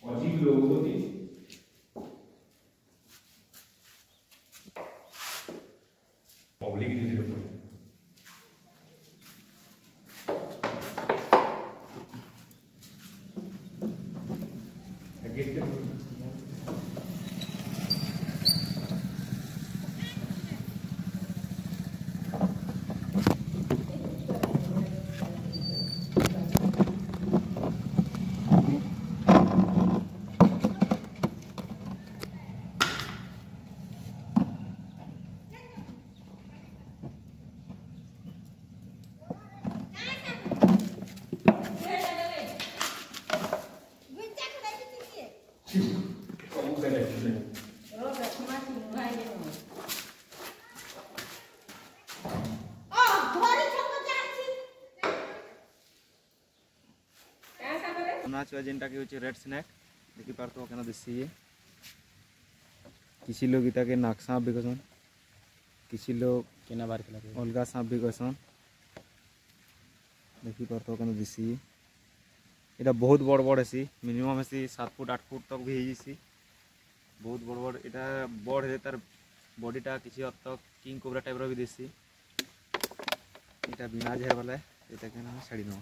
अजीब लोगों को पब्लिक जेनटा कि होचे रेड स्नेक देखि पारतो केना दिसि किसी लोग इता के नाक सांप भी कहसन किसी लोग केना बार के अलगा सांप भी कहसन देखि पारतो केना दिसि एटा बहुत बड़ बड़ हेसी मिनिमम हेसी 7 फुट 8 फुट तक भी हेसी बहुत बड़ बड़ एटा बड़ हे तार बॉडीटा किसी हद तक किंग कोबरा टाइप रो भी दिसि एटा बिना जेहर वाला एटा केना छाड़ी न